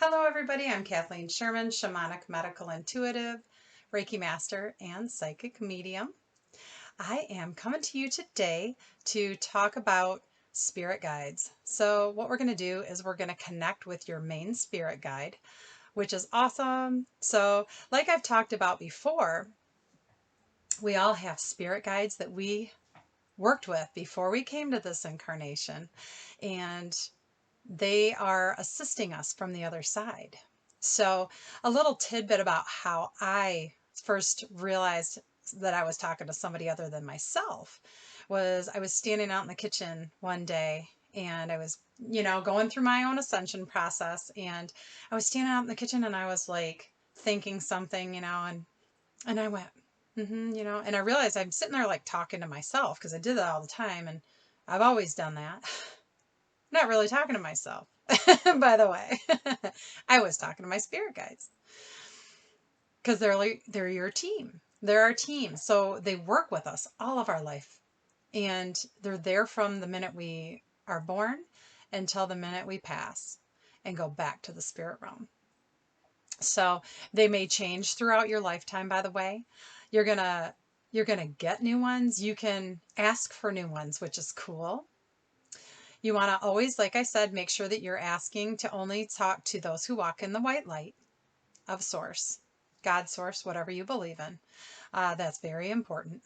Hello everybody, I'm Kathleen Sherman, Shamanic Medical Intuitive, Reiki Master, and Psychic Medium. I am coming to you today to talk about spirit guides. So what we're going to do is we're going to connect with your main spirit guide, which is awesome. So like I've talked about before, we all have spirit guides that we worked with before we came to this incarnation, and they are assisting us from the other side. So, a little tidbit about how I first realized that I was talking to somebody other than myself was I was standing out in the kitchen one day and I was, going through my own ascension process, and I was standing out in the kitchen and I was like thinking something, and I went, and I realized I'm sitting there like talking to myself because I did that all the time, and I've always done that. Not really talking to myself, by the way. I was talking to my spirit guides because they're your team. They're our team. So they work with us all of our life. And they're there from the minute we are born until the minute we pass and go back to the spirit realm. So they may change throughout your lifetime, by the way. You're going to get new ones. You can ask for new ones, which is cool. You want to always, like I said, make sure that you're asking to only talk to those who walk in the white light of Source, God, Source, whatever you believe in. That's very important.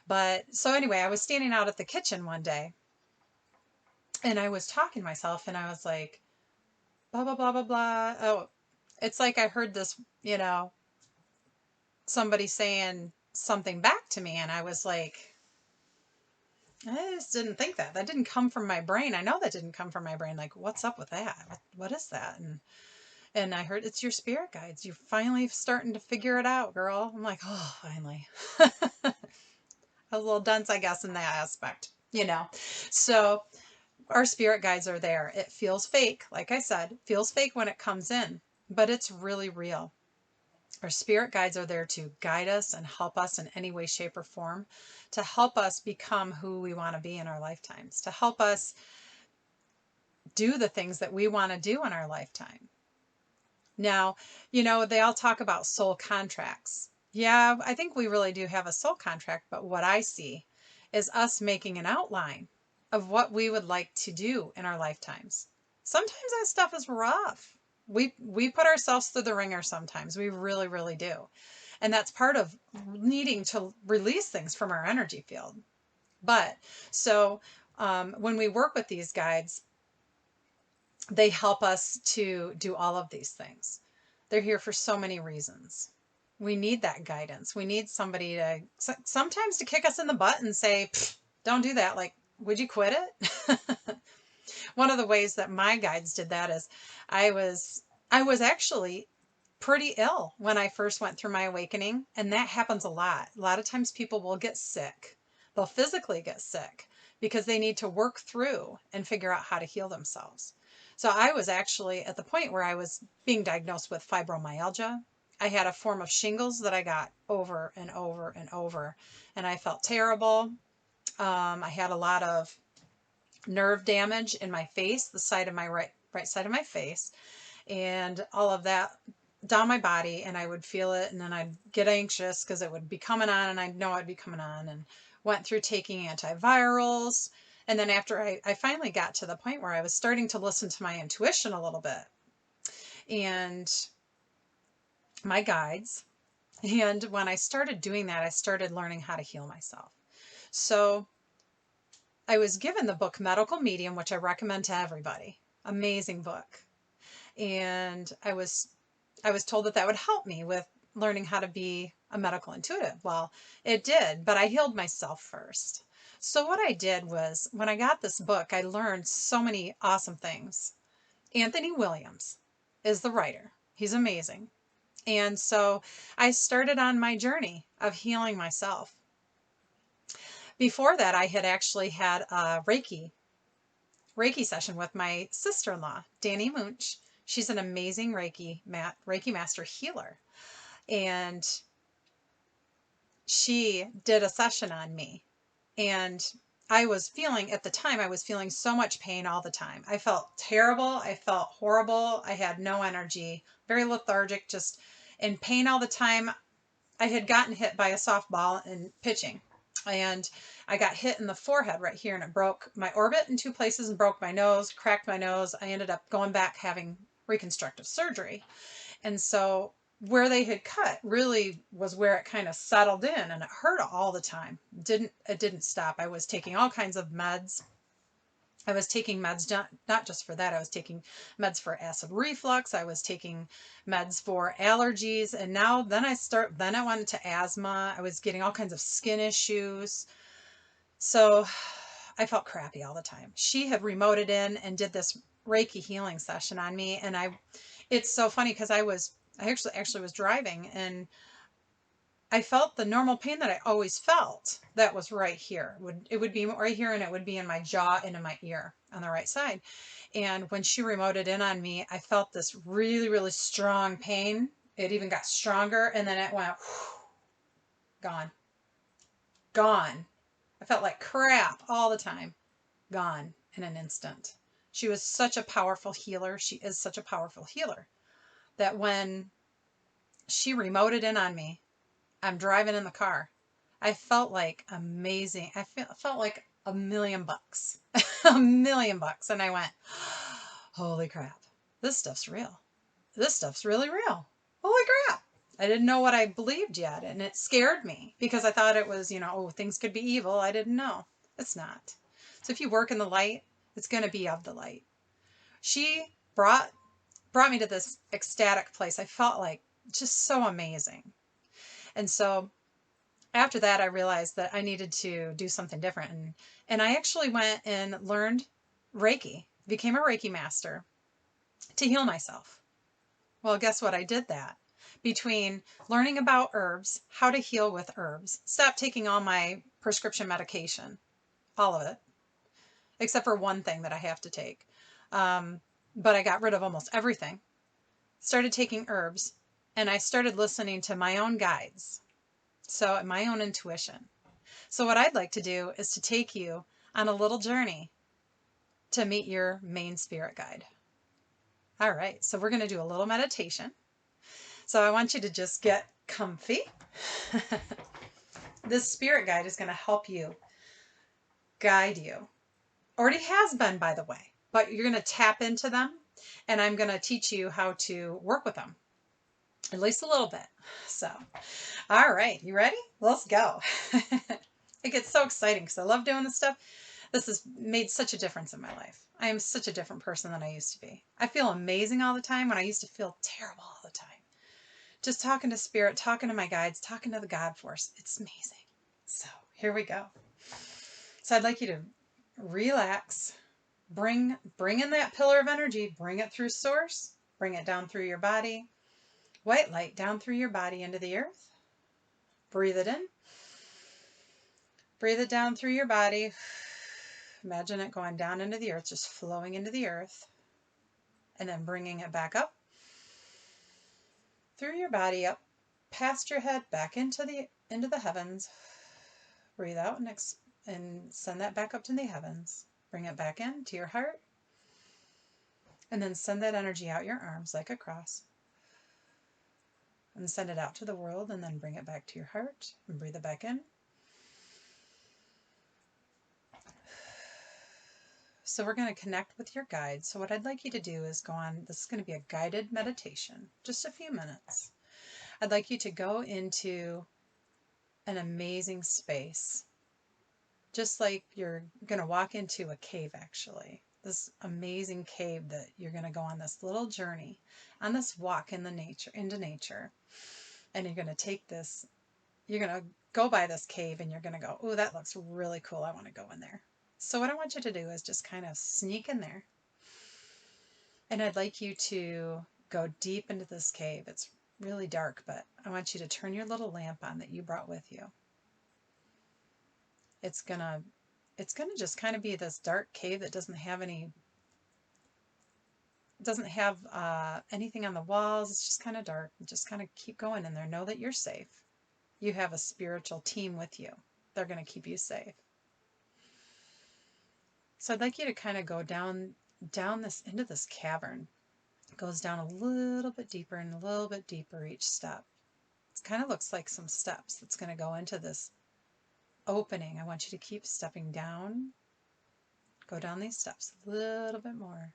But so anyway, I was standing out at the kitchen one day and I was talking to myself and I was like, blah, blah, blah, blah, blah. Oh, it's like I heard this, somebody saying something back to me, and I was like, I just didn't think that. That didn't come from my brain. I know that didn't come from my brain. Like, what's up with that? What is that? And I heard it's your spirit guides. You're finally starting to figure it out, girl. I'm like, oh, finally. A little dense, I guess, in that aspect. So our spirit guides are there. It feels fake. Like I said, it feels fake when it comes in, but it's really real. Our spirit guides are there to guide us and help us in any way, shape, or form, to help us become who we want to be in our lifetimes, to help us do the things that we want to do in our lifetime. Now, they all talk about soul contracts. Yeah, I think we really do have a soul contract, but what I see is us making an outline of what we would like to do in our lifetimes. Sometimes that stuff is rough. We put ourselves through the ringer sometimes. We really, really do. And that's part of needing to release things from our energy field. But so when we work with these guides, they help us to do all of these things. They're here for so many reasons. We need that guidance. We need somebody to sometimes to kick us in the butt and say, don't do that. Like, would you quit it? One of the ways that my guides did that is I was actually pretty ill when I first went through my awakening, and that happens a lot. A lot of times people will get sick. They'll physically get sick because they need to work through and figure out how to heal themselves. So I was actually at the point where I was being diagnosed with fibromyalgia. I had a form of shingles that I got over and over and over, and I felt terrible. I had a lot of nerve damage in my face, the side of my right side of my face, and all of that down my body, and I would feel it, and then I'd get anxious because it would be coming on, and I'd know I'd be coming on, and went through taking antivirals. And then after I finally got to the point where I was starting to listen to my intuition a little bit and my guides. And when I started doing that, I started learning how to heal myself. So I was given the book Medical Medium, which I recommend to everybody. Amazing book. And I was told that that would help me with learning how to be a medical intuitive. Well, it did, but I healed myself first. So what I did was when I got this book, I learned so many awesome things. Anthony Williams is the writer. He's amazing. And so I started on my journey of healing myself. Before that, I had actually had a Reiki session with my sister-in-law, Danny Munch. She's an amazing Reiki master healer. And she did a session on me. And I was feeling, at the time, I was feeling so much pain all the time. I felt terrible. I felt horrible. I had no energy, very lethargic, just in pain all the time. I had gotten hit by a softball in pitching, and I got hit in the forehead right here, and it broke my orbit in two places and broke my nose, cracked my nose. I ended up going back having reconstructive surgery. And so where they had cut really was where it kind of settled in, and it hurt all the time. It didn't stop. I was taking all kinds of meds. I was taking meds not just for that. I was taking meds for acid reflux. I was taking meds for allergies, and then I went to asthma. I was getting all kinds of skin issues. So I felt crappy all the time. She had remoted in and did this Reiki healing session on me, and it's so funny because I actually was driving, and I felt the normal pain that I always felt. That was right here. It would be right here, and it would be in my jaw and in my ear on the right side. And when she remoted in on me, I felt this really, really strong pain. It even got stronger, and then it went gone, gone. I felt like crap all the time, gone in an instant. She was such a powerful healer. She is such a powerful healer that when she remoted in on me, I'm driving in the car. I felt like amazing. Felt like $1,000,000, $1,000,000. And I went, holy crap, this stuff's real. This stuff's really real. Holy crap. I didn't know what I believed yet. And it scared me because I thought it was, oh, things could be evil. I didn't know. It's not. So if you work in the light, it's going to be of the light. She brought me to this ecstatic place. I felt like just so amazing. And so after that, I realized that I needed to do something different. And I actually went and learned Reiki, became a Reiki master to heal myself. Well, guess what? I did that. Between learning about herbs, how to heal with herbs, stopped taking all my prescription medication, all of it, except for one thing that I have to take. But I got rid of almost everything. Started taking herbs, and I started listening to my own guides. So my own intuition. So what I'd like to do is to take you on a little journey to meet your main spirit guide. All right, so we're going to do a little meditation. So I want you to just get comfy. This spirit guide is going to help you, guide you. Already has been, by the way, but you're going to tap into them, and I'm going to teach you how to work with them, at least a little bit. So, all right, you ready? Let's go. It gets so exciting because I love doing this stuff. This has made such a difference in my life. I am such a different person than I used to be. I feel amazing all the time when I used to feel terrible all the time. Just talking to spirit, talking to my guides, talking to the God force. It's amazing. So here we go. So I'd like you to relax. Bring in that pillar of energy. Bring it through source. Bring it down through your body. White light down through your body into the earth. Breathe it in. Breathe it down through your body. Imagine it going down into the earth, just flowing into the earth, and then bringing it back up through your body, up past your head, back into the heavens. Breathe out and send that back up to the heavens. Bring it back into your heart, and then send that energy out your arms like a cross, and send it out to the world, and then bring it back to your heart and breathe it back in. So we're going to connect with your guide. So what I'd like you to do is this is going to be a guided meditation, just a few minutes. I'd like you to go into an amazing space, just like you're going to walk into a cave, actually. This amazing cave that you're going to go on this little journey, on this walk into nature. And you're going to go by this cave, and you're going to go, oh, that looks really cool. I want to go in there. So what I want you to do is just kind of sneak in there. And I'd like you to go deep into this cave. It's really dark, but I want you to turn your little lamp on that you brought with you. It's gonna just kind of be this dark cave that doesn't have anything on the walls. It's just kind of dark. Just kind of keep going in there. Know that you're safe. You have a spiritual team with you. They're going to keep you safe. So I'd like you to kind of go down this into this cavern. It goes down a little bit deeper and a little bit deeper each step. It kind of looks like some steps that's going to go into this opening. I want you to keep stepping down. Go down these steps a little bit more.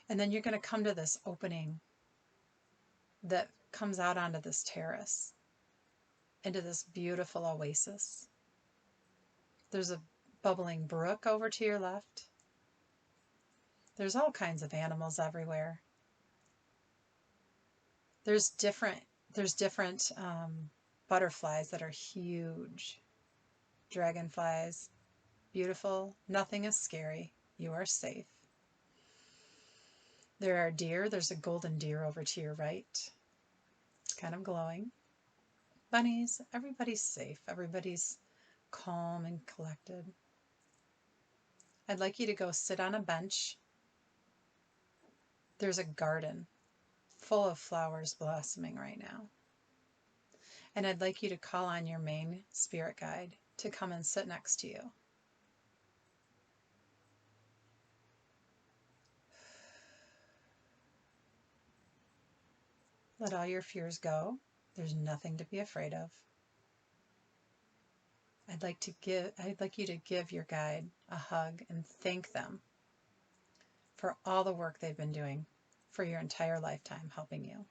And then you're going to come to this opening that comes out onto this terrace, into this beautiful oasis. There's a bubbling brook over to your left. There's all kinds of animals everywhere. There's different butterflies that are huge. Dragonflies, beautiful. Nothing is scary. You are safe. There are deer. There's a golden deer over to your right. It's kind of glowing. Bunnies. Everybody's safe. Everybody's calm and collected. I'd like you to go sit on a bench. There's a garden full of flowers blossoming right now. And I'd like you to call on your main spirit guide to come and sit next to you. Let all your fears go. There's nothing to be afraid of. I'd like you to give your guide a hug and thank them for all the work they've been doing for your entire lifetime helping you.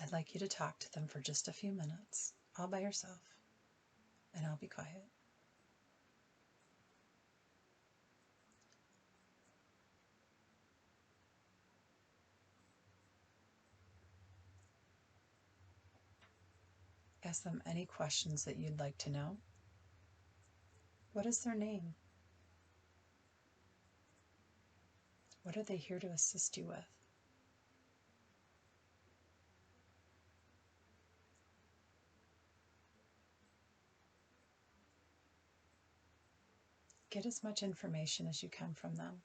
I'd like you to talk to them for just a few minutes, all by yourself, and I'll be quiet. Ask them any questions that you'd like to know. What is their name? What are they here to assist you with? Get as much information as you can from them.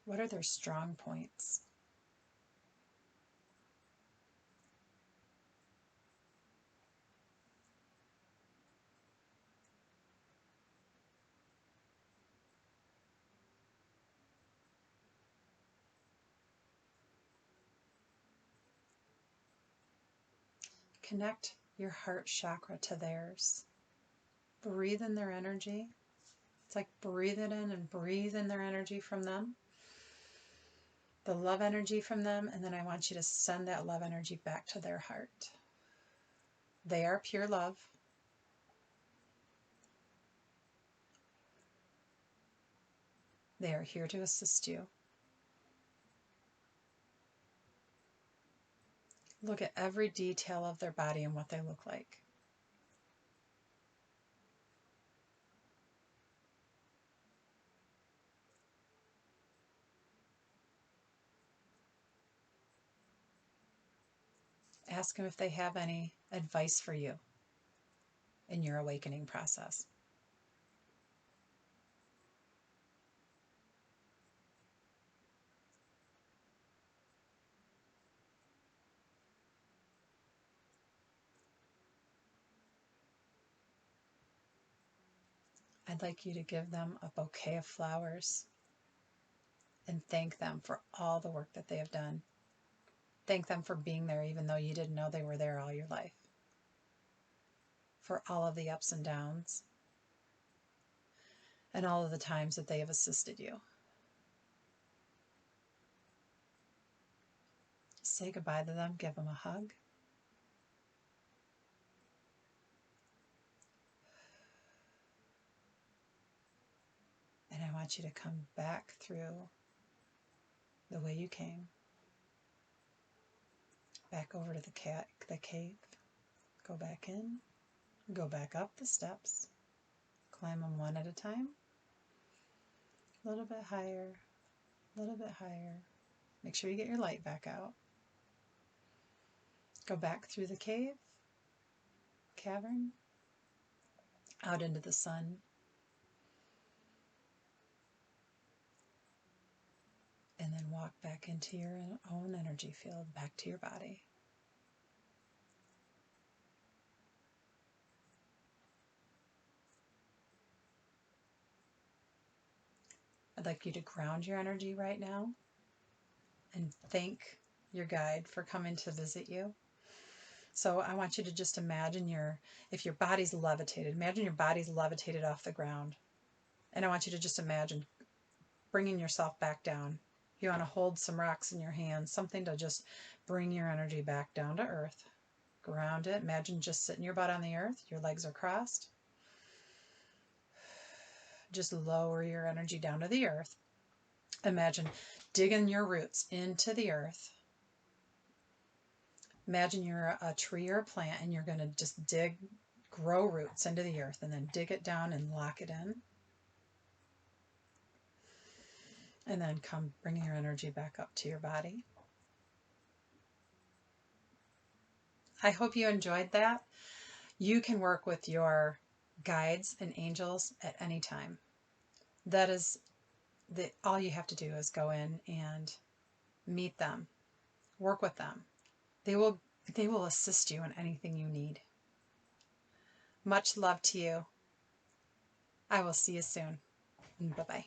What are their strong points? Connect your heart chakra to theirs. Breathe in their energy. It's like breathe it in and breathe in their energy from them. The love energy from them, and then I want you to send that love energy back to their heart. They are pure love. They are here to assist you. Look at every detail of their body and what they look like. Ask them if they have any advice for you in your awakening process. I'd like you to give them a bouquet of flowers and thank them for all the work that they have done. Thank them for being there even though you didn't know they were there all your life. For all of the ups and downs and all of the times that they have assisted you. Say goodbye to them, give them a hug. And I want you to come back through the way you came. Back over to the cave. Go back in. Go back up the steps. Climb them one at a time. A little bit higher. A little bit higher. Make sure you get your light back out. Go back through the cavern, out into the sun. walk back into your own energy field, back to your body. I'd like you to ground your energy right now and thank your guide for coming to visit you. So I want you to just imagine if your body's levitated, imagine your body's levitated off the ground. And I want you to just imagine bringing yourself back down. You want to hold some rocks in your hands, something to just bring your energy back down to earth. Ground it. Imagine just sitting your butt on the earth. Your legs are crossed. Just lower your energy down to the earth. Imagine digging your roots into the earth. Imagine you're a tree or a plant and you're going to just grow roots into the earth and then dig it down and lock it in. And then come bring your energy back up to your body. I hope you enjoyed that. You can work with your guides and angels at any time. That is all you have to do is go in and meet them, work with them. They will assist you in anything you need. Much love to you. I will see you soon. Bye-bye.